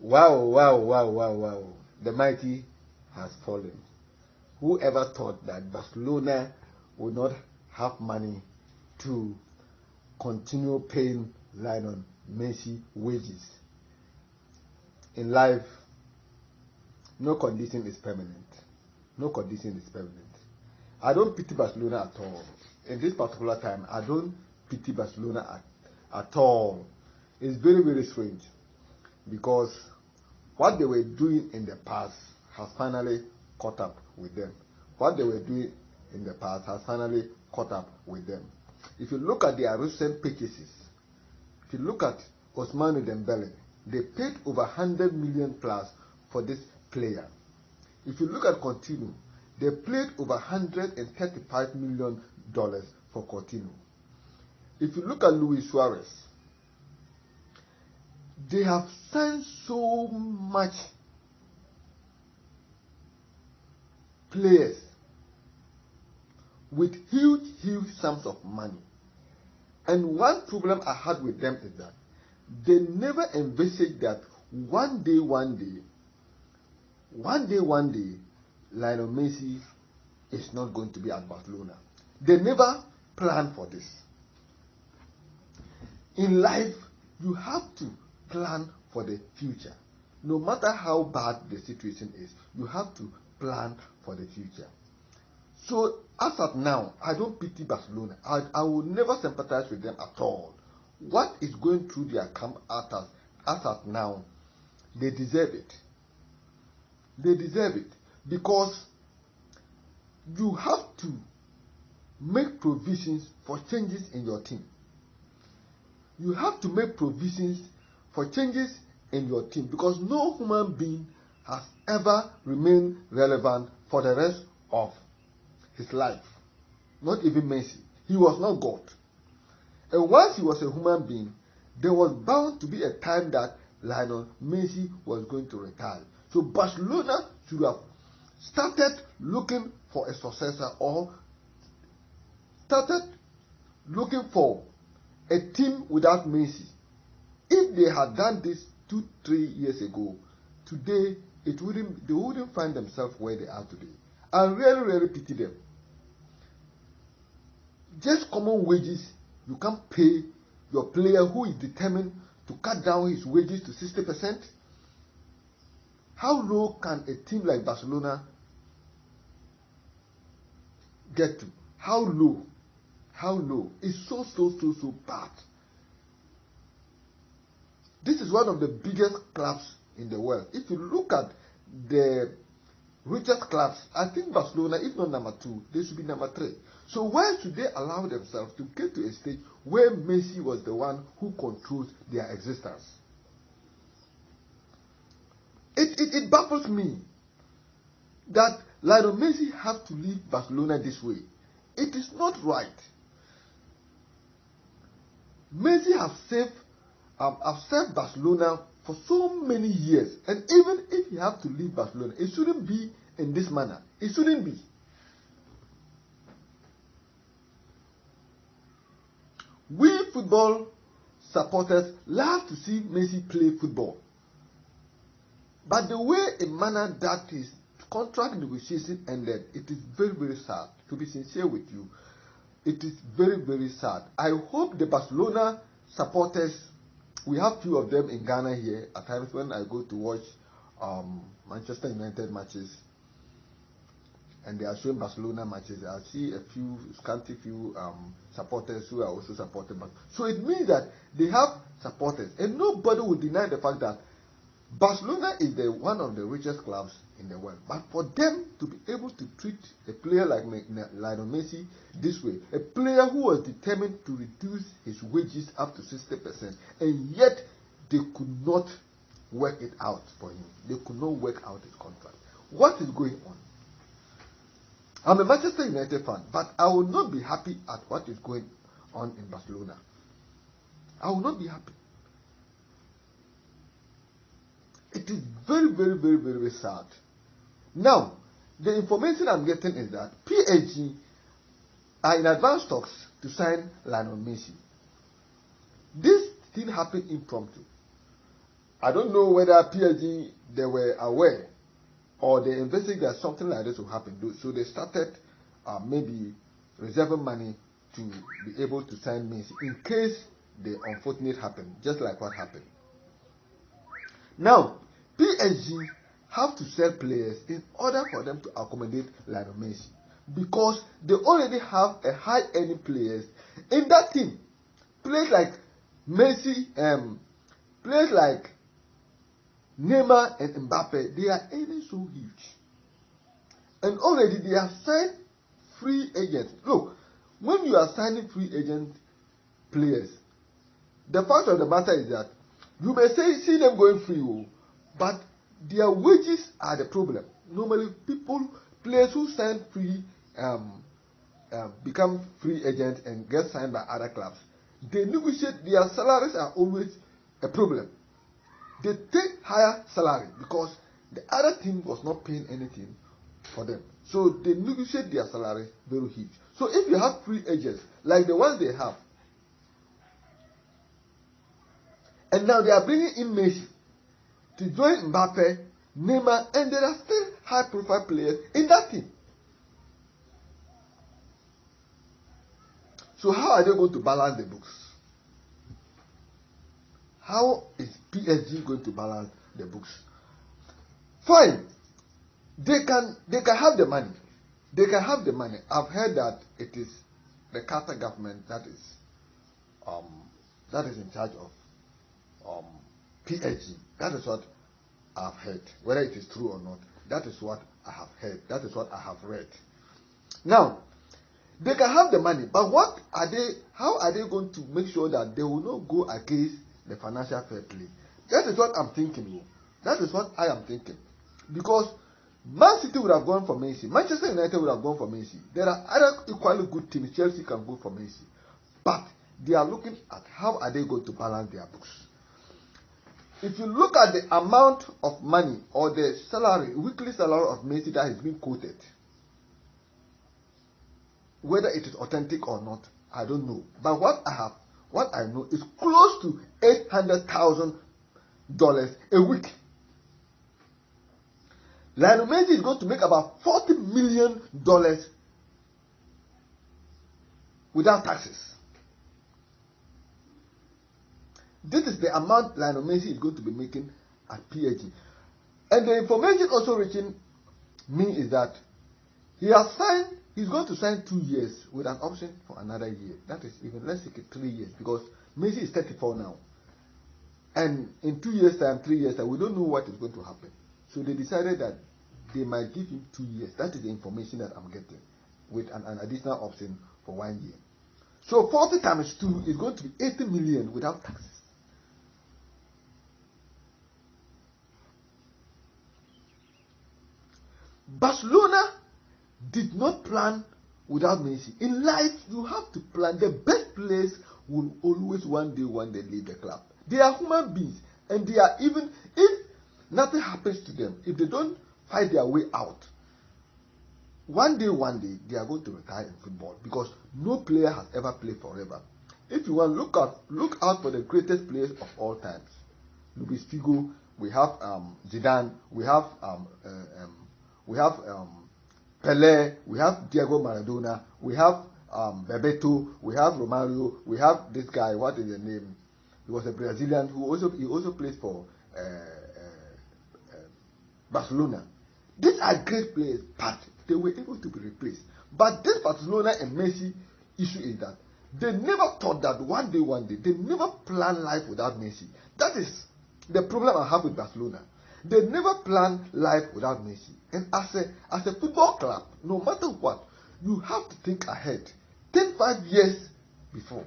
Wow, wow, wow, wow, wow. The mighty has fallen. Whoever thought that Barcelona would not have money to continue paying Lionel Messi wages? In life, no condition is permanent. No condition is permanent. I don't pity Barcelona at all. In this particular time, I don't pity Barcelona at all. It's very, very strange, because what they were doing in the past has finally caught up with them. What they were doing in the past has finally caught up with them. If you look at their recent purchases, if you look at Ousmane Dembele, they paid over 100 million plus for this player. If you look at Coutinho, they paid over $135 million for Coutinho. If you look at Luis Suarez, they have signed so much players with huge sums of money. And one problem I had with them is that they never envisaged that one day, Lionel Messi is not going to be at Barcelona. They never planned for this. In life, you have to plan for the future. No matter how bad the situation is, you have to plan for the future. So, as at now, I don't pity Barcelona. I will never sympathize with them at all. What is going through their camp as at now, they deserve it. They deserve it, because you have to make provisions for changes in your team. You have to make provisions for changes in your team, because no human being has ever remained relevant for the rest of his life. Not even Messi. He was not God. And once he was a human being, there was bound to be a time that Lionel Messi was going to retire. So Barcelona should have started looking for a successor, or started looking for a team without Messi. If they had done this 2-3 years ago, today they wouldn't find themselves where they are today. I really pity them. Just common wages, you can't pay your player who is determined to cut down his wages to 60%. How low can a team like Barcelona get to? How low? How low? It's so bad. This is one of the biggest clubs in the world. If you look at the richest clubs, I think Barcelona, if not number 2, they should be number 3. So why should they allow themselves to get to a stage where Messi was the one who controls their existence? It baffles me that Lionel Messi have to leave Barcelona this way. It is not right. Messi have served Barcelona for so many years, and even if he have to leave Barcelona, it shouldn't be in this manner. It shouldn't be. We football supporters love to see Messi play football, but the way in manner that his contract negotiation ended, it is very sad. To be sincere with you, it is very sad. I hope the Barcelona supporters, we have few of them in Ghana here. At times when I go to watch Manchester United matches, and they are showing Barcelona matches, I see a few supporters who are also supporting. So it means that they have supporters, and nobody will deny the fact that Barcelona is one of the richest clubs in the world. But for them to be able to treat a player like Lionel Messi this way, a player who was determined to reduce his wages up to 60%, and yet they could not work it out for him. They could not work out his contract. What is going on? I'm a Manchester United fan, but I will not be happy at what is going on in Barcelona. I will not be happy. It is very sad. Now, the information I'm getting is that PSG are in advanced talks to sign Lionel Messi. This thing happened impromptu. I don't know whether PSG they were aware or they investigated that something like this will happen. So they started maybe reserving money to be able to sign Messi in case the unfortunate happened, just like what happened. Now, PSG have to sell players in order for them to accommodate Lionel Messi because they already have a high-earning players in that team. Players like Messi, players like Neymar and Mbappe, they are earning so huge. And already they have signed free agents. Look, when you are signing free agent players, the fact of the matter is that you may see them going free, but their wages are the problem. Normally, players who sign free, become free agents and get signed by other clubs, they negotiate, their salaries are always a problem. They take higher salary because the other team was not paying anything for them. So they negotiate their salary very huge. So if you have free agents like the ones they have, and now they are bringing in Messi to join Mbappe, Neymar, and there are still high-profile players in that team. So how are they going to balance the books? How is PSG going to balance the books? Fine. They can have the money. They can have the money. I've heard that it is the Qatar government that is in charge of PSG. That is what I've heard. Whether it is true or not, that is what I have heard. That is what I have read. Now, they can have the money, but how are they going to make sure that they will not go against the financial fair play? That is what I'm thinking. That is what I am thinking. Because Man City would have gone for Messi. Manchester United would have gone for Messi. There are other equally good teams. Chelsea can go for Messi. But they are looking at how are they going to balance their books. If you look at the amount of money or the salary, weekly salary of Messi that has been quoted, whether it is authentic or not, I don't know. But what I know is close to $800,000 a week. Lionel Messi is going to make about $40 million without taxes. This is the amount Lionel Messi is going to be making at PSG. And the information also reaching me is that he's going to sign 2 years with an option for another year. That is even, let's take it 3 years, because Messi is 34 now. And in 2 years' time, 3 years' time, we don't know what is going to happen. So they decided that they might give him 2 years. That is the information that I'm getting, with an additional option for 1 year. So 40 times 2 is going to be 80 million without taxes. Barcelona did not plan without Messi. In life, you have to plan. The best players will always one day leave the club. They are human beings, and they are, even if nothing happens to them, if they don't fight their way out, one day they are going to retire in football, because no player has ever played forever. If you want, look out for the greatest players of all times. Luis Figo, we have Zidane, we have Pelé, we have Diego Maradona, we have Bebeto, we have Romario, we have this guy, what is the name? He was a Brazilian who also plays for Barcelona. These are great players, but they were able to be replaced. But this Barcelona and Messi issue is that they never thought that one day, they never planned life without Messi. That is the problem I have with Barcelona. They never plan life without Messi. And as a football club, no matter what, you have to think ahead. Think 5 years before.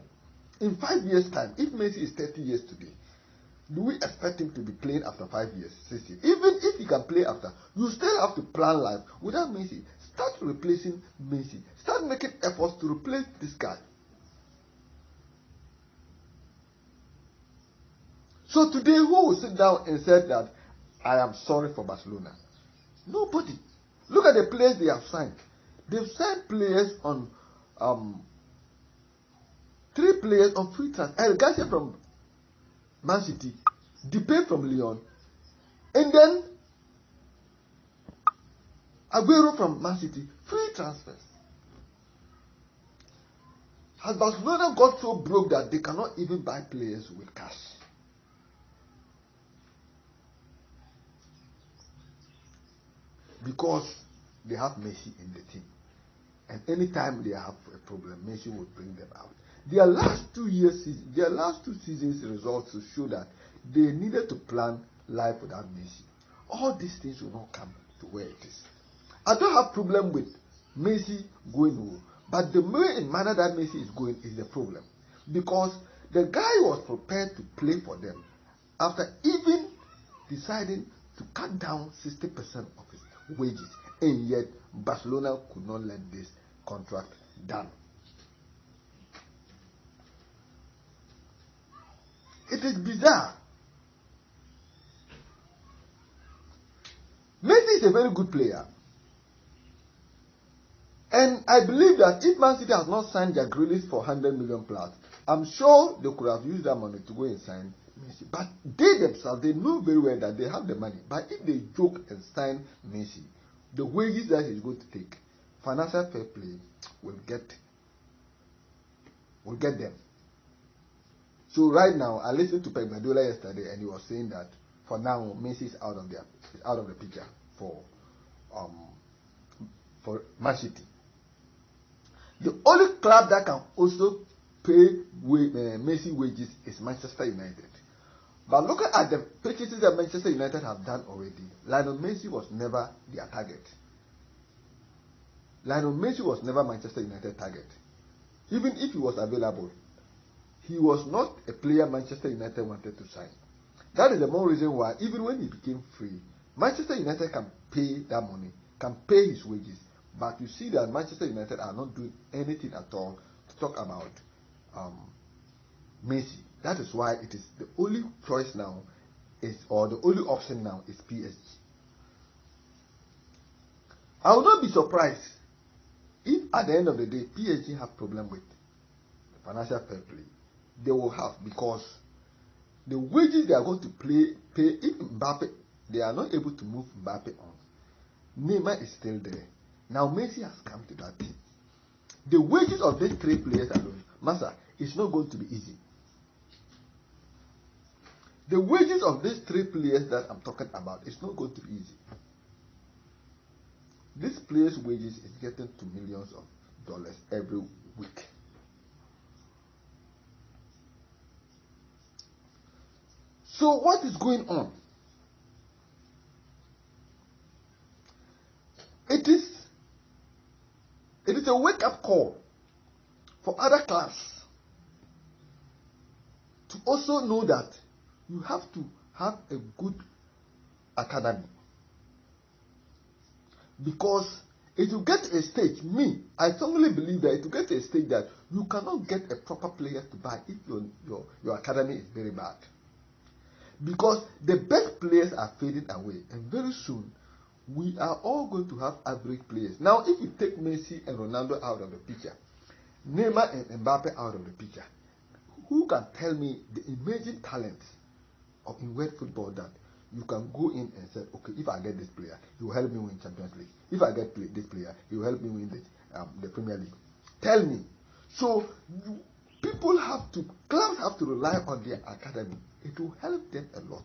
In 5 years' time, if Messi is 30 years today, do we expect him to be playing after 5 years, 6 years? Even if he can play after, you still have to plan life without Messi. Start replacing Messi. Start making efforts to replace this guy. So today, who will sit down and say that I am sorry for Barcelona? Nobody. Look at the players they have signed. They've signed players on 3 players on free transfer. El Garcia from Man City, Depay from Lyon, and then Aguero from Man City. Free transfers. Has Barcelona got so broke that they cannot even buy players with cash? Because they have Messi in the team. And anytime they have a problem, Messi will bring them out. Their last two seasons results to show that they needed to plan life without Messi. All these things will not come to where it is. I don't have problem with Messi going, but the manner that Messi is going is the problem. Because the guy was prepared to play for them after even deciding to cut down 60% of his wages, and yet Barcelona could not let this contract down. It is bizarre. Messi is a very good player, and I believe that if Man City has not signed Jack Grealish for 100 million plus, I'm sure they could have used that money to go and sign Messi. But they themselves, they know very well that they have the money. But if they joke and sign Messi, the wages that he's going to take, financial fair play will get them. So right now, I listened to Pep Guardiola yesterday, and he was saying that for now Messi is out of the picture for Man City. The only club that can also pay Messi wages is Manchester United. But look at the purchases that Manchester United have done already. Lionel Messi was never their target. Lionel Messi was never Manchester United target. Even if he was available, he was not a player Manchester United wanted to sign. That is the more reason why, even when he became free, Manchester United can pay that money, can pay his wages. But you see that Manchester United are not doing anything at all to talk about Messi. That is why it is the only choice now or the only option now is PSG. I will not be surprised if at the end of the day PSG have problem with the financial fair play. They will have, because the wages they are going to pay if Mbappe, they are not able to move Mbappe on. Neymar is still there. Now Messi has come to that team. The wages of these three players alone, Massa, is not going to be easy. The wages of these three players that I'm talking about is not going to be easy. This player's wages is getting to millions of dollars every week. So what is going on? It is a wake-up call for other clubs to also know that you have to have a good academy. Because it will get to a stage, I strongly believe that it will get to a stage that you cannot get a proper player to buy if your academy is very bad. Because the best players are fading away, and very soon we are all going to have average players. Now, if you take Messi and Ronaldo out of the picture, Neymar and Mbappe out of the picture, who can tell me the emerging talents in world football that you can go in and say, okay, if I get this player, he will help me win Champions League. If I get this player, he will help me win the Premier League. Tell me. So clubs have to rely on their academy. It will help them a lot.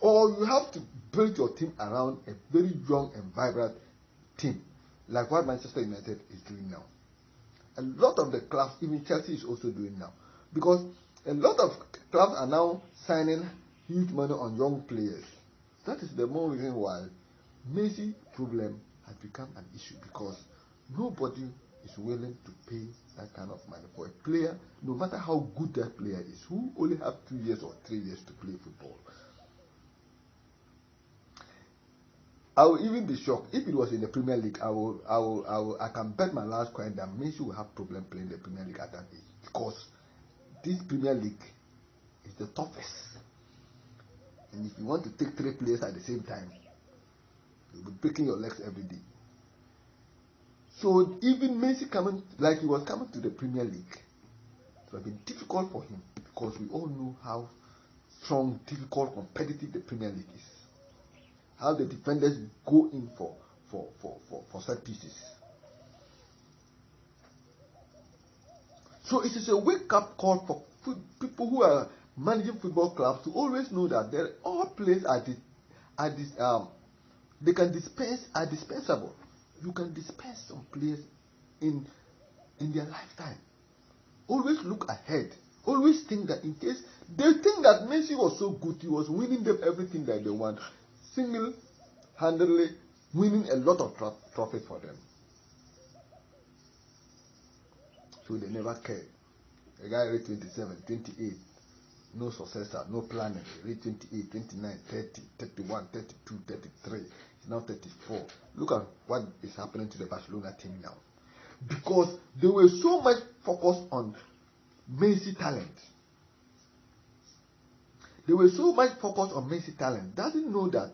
Or you have to build your team around a very young and vibrant team, like what Manchester United is doing now. A lot of the clubs, even Chelsea is also doing now. Because a lot of clubs are now signing huge money on young players. That is the more reason why Messi problem has become an issue, because nobody is willing to pay that kind of money for a player, no matter how good that player is, who only have 2 years or 3 years to play football. I will even be shocked if it was in the Premier League. I can bet my last coin that Messi will have problem playing the Premier League at that age, because this Premier League is the toughest. And if you want to take 3 players at the same time, you'll be breaking your legs every day. So even Messi coming, like he was coming to the Premier League, it would have been difficult for him, because we all know how strong, difficult, competitive the Premier League is. How the defenders go in for set pieces. So it is a wake-up call for people who are managing football clubs to always know that all players they can dispense are dispensable. You can dispense some players in their lifetime. Always look ahead. Always think that in case they think that Messi was so good, he was winning them everything that they want, single-handedly winning a lot of trophies for them. So they never cared. A guy reached 27, 28, no successor, no planning. He reached 28, 29, 30, 31, 32, 33. He's now 34. Look at what is happening to the Barcelona team now. Because they were so much focused on Messi talent. They were so much focused on Messi talent. Doesn't know that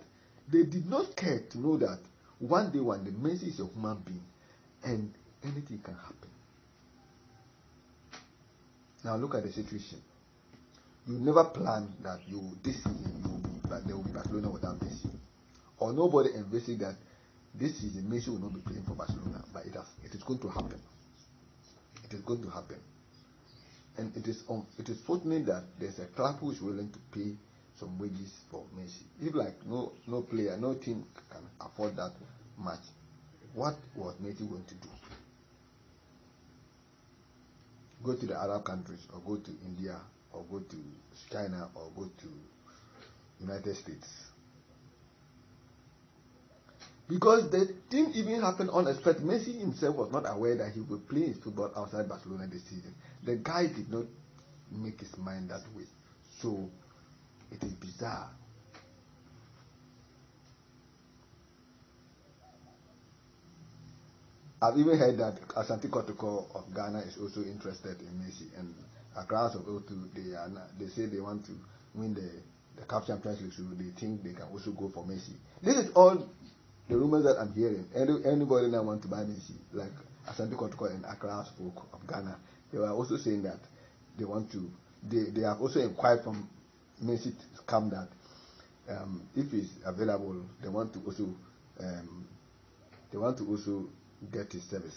they did not care to know that one day Messi is a human being and anything can happen. Now look at the situation. You never plan that this season there will be Barcelona without Messi, or nobody envisaged that this season Messi will not be playing for Barcelona, but it is going to happen. It is going to happen, and it is fortunate that there's a club who is willing to pay some wages for Messi. If no player, no team can afford that much, what was Messi going to do? Go to the Arab countries, or go to India, or go to China, or go to United States? Because the thing even happened unexpected. Messi himself was not aware that he would play his football outside Barcelona this season. The guy did not make his mind that way. So it is bizarre. I've even heard that Asante Kotoko of Ghana is also interested in Messi, and Accra of O2, they say they want to win the CAF Champions League, so they think they can also go for Messi. This is all the rumors that I'm hearing. Anybody now want to buy Messi, like Asante Kotoko and Accra folk of Ghana, they were also saying that they want to. They have also inquired from Messi to come that if he's available, they want to also get his service.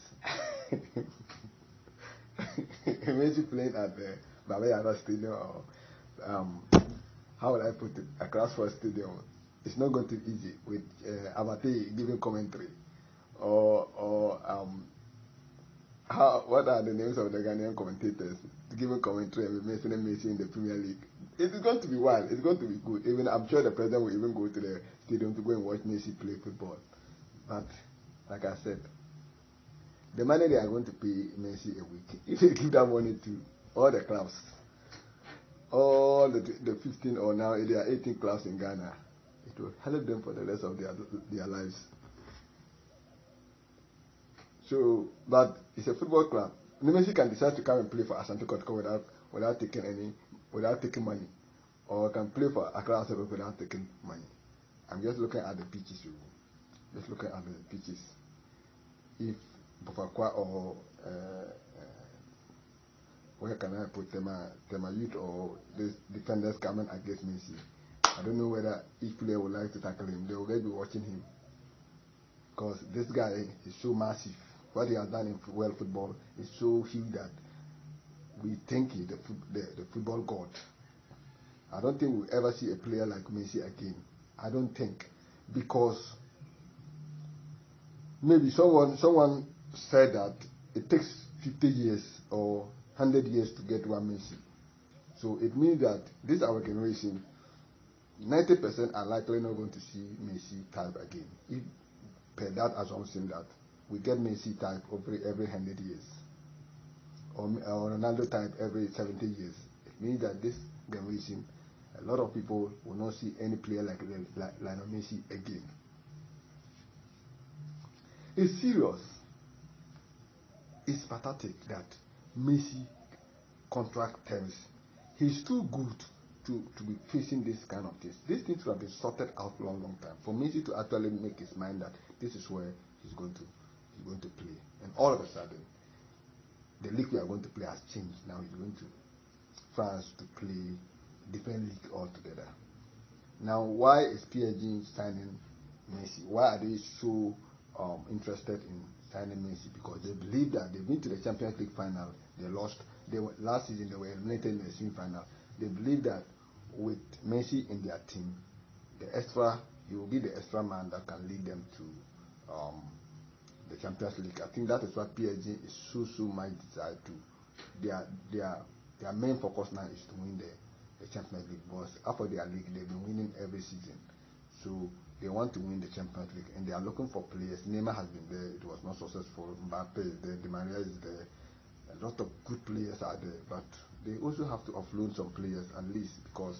Messi playing at the Baba Stadium, or how would I put it, Accra Sports Stadium. It's not going to be easy with Abate giving commentary, or what are the names of the Ghanaian commentators giving commentary and mentioning Messi in the Premier League? It is going to be wild. It's going to be good. Even I'm sure the president will even go to the stadium to go and watch Messi play football. But like I said, the money they are going to pay Messi a week, if they give that money to all the clubs, all the 15 or now there are 18 clubs in Ghana, it will help them for the rest of their lives. So, but it's a football club. Messi can decide to come and play for Asante Kotoko without taking money, or can play for Accra without taking money. I'm just looking at the pitches. Just looking at the pitches. If Bofakwa or where can I put Tema Youth or the defenders coming against Messi, I don't know whether each player would like to tackle him. They will be watching him, because this guy is so massive. What he has done in world football is so huge that we think he's the football god. I don't think we'll ever see a player like Messi again. I don't think, because maybe someone said that it takes 50 years or 100 years to get one Messi. So it means that this our generation, 90% are likely not going to see Messi type again. If per that assumption that we get Messi type every 100 years, or Ronaldo type every 70 years, it means that this generation, a lot of people will not see any player like Lionel Messi again. It's serious. It's pathetic that Messi contract terms. He's too good to be facing this kind of things. These things should have been sorted out long time. For Messi to actually make his mind that this is where he's going to play, and all of a sudden, the league we are going to play has changed. Now he's going to France to play different league altogether. Now, why is PSG signing Messi? Why are they so interested in signing Messi? Because they believe that they've been to the Champions League final. They lost. Last season they were eliminated in the semi-final. They believe that with Messi in their team, he will be the extra man that can lead them to the Champions League. I think that is what PSG is so much desired to. Their main focus now is to win the Champions League. Because after their league, they've been winning every season. So they want to win the Champions League, and they are looking for players. Neymar has been there; it was not successful. Mbappe is there, Di Maria is there. A lot of good players are there, but they also have to offload some players at least, because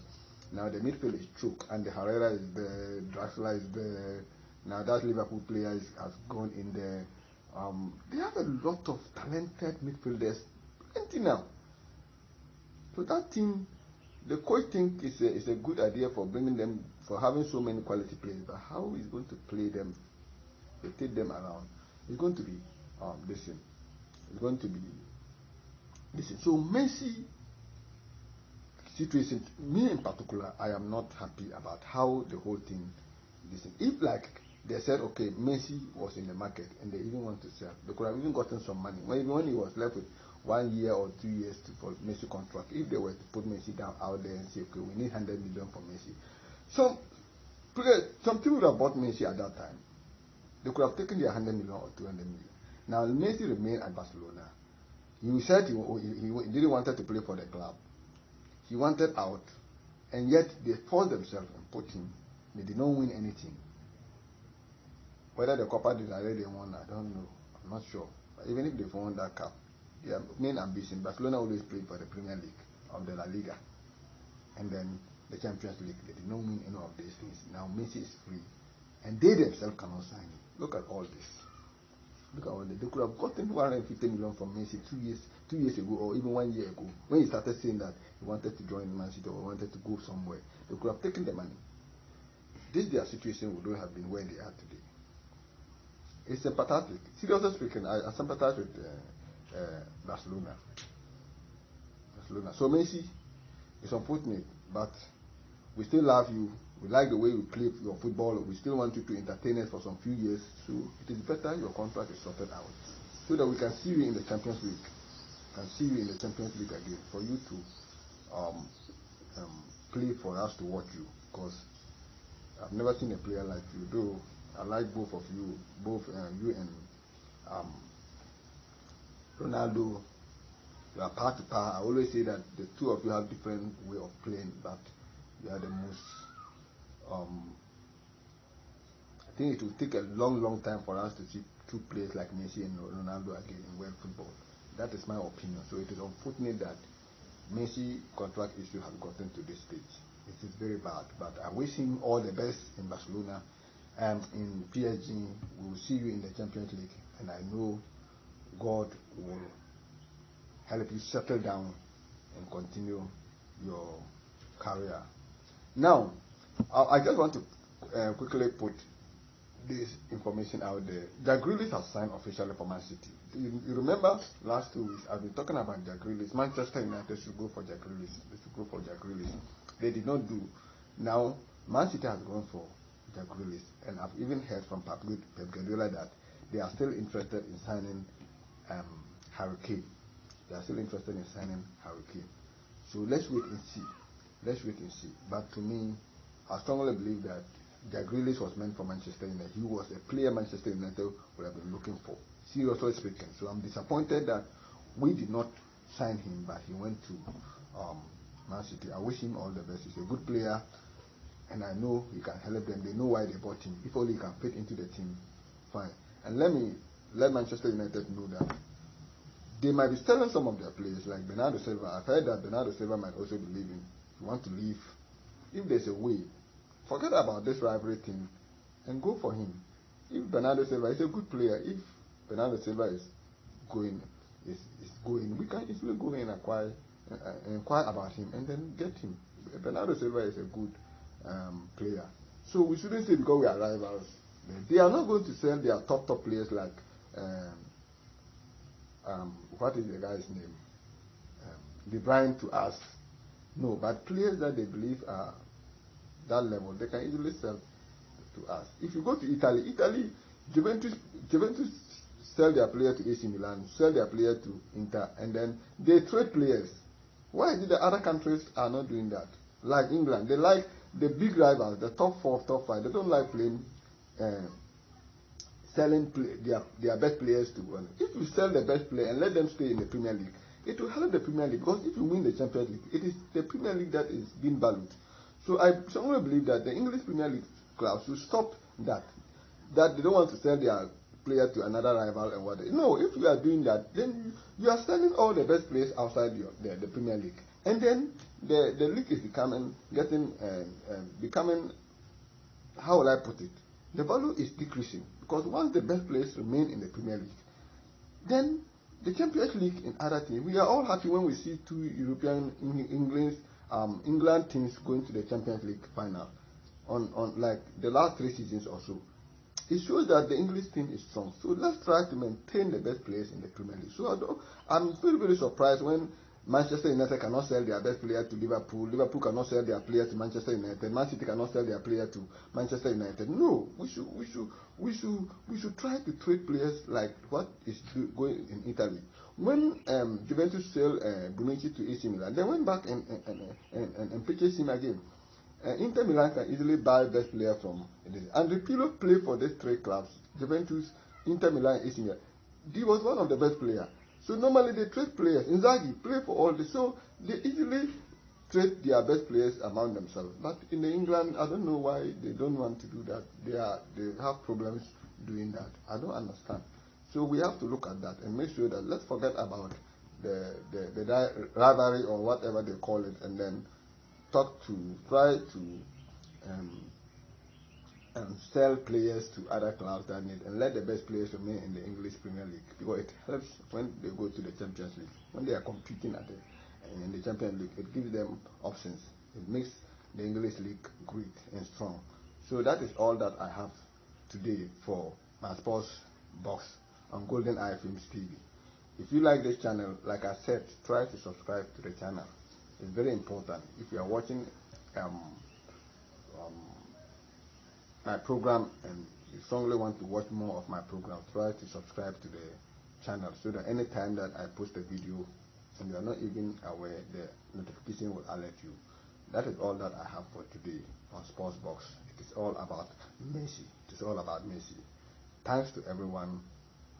now the midfield is choked, and the Herrera is there, Draxler is there. Now that Liverpool player has gone in there. They have a lot of talented midfielders, plenty now. So that team, the coach think is a good idea for bringing them, for having so many quality players. But how is going to play them, to take them around? It's going to be listen. It's going to be listen. So Messi situation, me in particular, I am not happy about how the whole thing. Listen, if like they said, okay, Messi was in the market and they even want to sell, they could have even gotten some money. When he was left with 1 year or 2 years for Messi contract, if they were to put Messi down out there and say, okay, we need 100 million for Messi, some people would have bought Messi at that time. They could have taken their 100 million or 200 million. Now Messi remained at Barcelona. He said he didn't want to play for the club. He wanted out, and yet they forced themselves and put him. They did not win anything. Whether the Copa del Rey they won, I don't know. I'm not sure. But even if they won that cup, their main ambition, Barcelona always played for the Premier League of the La Liga, and then the Champions League. They did not win any of these things. Now Messi is free, and they themselves cannot sign him. Look at all this. Look at all this. They could have gotten 150 million from Messi 2 years ago, or even 1 year ago, when he started saying that he wanted to join Man City or wanted to go somewhere. They could have taken the money. This their situation would not have been where they are today. It's sympathetic. Seriously speaking, I sympathize with Barcelona. So Messi, it's unfortunate, but we still love you. We like the way you play your football. We still want you to entertain us for some few years. So it is better your contract is sorted out, so that we can see you in the Champions League. Again, for you to play for us to watch you. Because I've never seen a player like you. Though I like both of you, you and Ronaldo. You are par to par. I always say that the two of you have different way of playing, but you are the most. I think it will take a long time for us to see two players like Messi and Ronaldo again in world football. That is my opinion. So it is unfortunate that Messi contract issue has gotten to this stage. It is very bad, but I wish him all the best in Barcelona. In PSG, we will see you in the Champions League, and I know God will help you settle down and continue your career. Now, I just want to quickly put this information out there. Jack Grealish has signed officially for Man City. You remember last 2 weeks I've been talking about Jack Grealish. Manchester United should go for Jack Grealish. They should go for Jack Grealish. They did not do. Now Man City has gone for Jack Grealish, and I've even heard from Pep Guardiola that they are still interested in signing Harry Kane. They are still interested in signing Harry Kane. So let's wait and see. But to me, I strongly believe that Jack Grealish was meant for Manchester United. He was a player Manchester United would have been looking for, seriously speaking. So I'm disappointed that we did not sign him, but he went to Man City. I wish him all the best. He's a good player, and I know he can help them. They know why they bought him. If only he can fit into the team, fine. And let Manchester United know that they might be selling some of their players, like Bernardo Silva. I've heard that Bernardo Silva might also be leaving. If you want to leave, if there's a way, forget about this rivalry thing and go for him. If Bernardo Silva is a good player, if Bernardo Silva is going, we can easily go and inquire about him and then get him. Bernardo Silva is a good player. So we shouldn't say because we are rivals. They are not going to sell their top players like what is the guy's name? De Bruyne to us. No, but players that they believe are that level, they can easily sell to us. If you go to Italy, Juventus sell their player to AC Milan, sell their player to Inter, and then they trade players. Why is it the other countries are not doing that? Like England, they like the big rivals, the top 4, top 5. They don't like playing, selling their best players to one. If you sell the best player and let them stay in the Premier League, it will help the Premier League, because if you win the Champions League, it is the Premier League that is being valued. So I strongly believe that the English Premier League clubs should stop that. That they don't want to sell their player to another rival and what. No, if you are doing that, then you are selling all the best players outside the Premier League, and then the league is becoming how will I put it? The value is decreasing, because once the best players remain in the Premier League, then the Champions League and other teams, we are all happy when we see 2 European England teams going to the Champions League final on like the last 3 seasons or so. It shows that the English team is strong. So let's try to maintain the best players in the Premier League. So I'm very, very surprised when Manchester United cannot sell their best player to Liverpool. Liverpool cannot sell their player to Manchester United. Man City cannot sell their player to Manchester United. No, we should try to trade players like what is going in Italy. When Juventus sold Bonucci to AC Milan, they went back and purchased him again. Inter Milan can easily buy best player from this. And Pirlo played for these 3 clubs, Juventus, Inter Milan, AC Milan. He was one of the best players. So normally they trade players. Inzaghi play for all this. So they easily trade their best players among themselves. But in England, I don't know why they don't want to do that. They have problems doing that. I don't understand. So we have to look at that and make sure that let's forget about the rivalry or whatever they call it, and then try to sell players to other clubs that need, and let the best players remain in the English Premier League, because it helps when they go to the Champions League. When they are competing in the Champions League, it gives them options. It makes the English League great and strong. So that is all that I have today for my sports box on Golden Eye Films TV. If you like this channel, like I said, try to subscribe to the channel. It's very important. If you are watching my program and you strongly want to watch more of my program, try to subscribe to the channel, so that anytime that I post a video and you are not even aware, the notification will alert you. That is all that I have for today on Sports Box. It is all about Messi. It is all about Messi. Thanks to everyone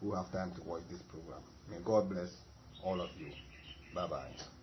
who have time to watch this program. May God bless all of you. Bye-bye.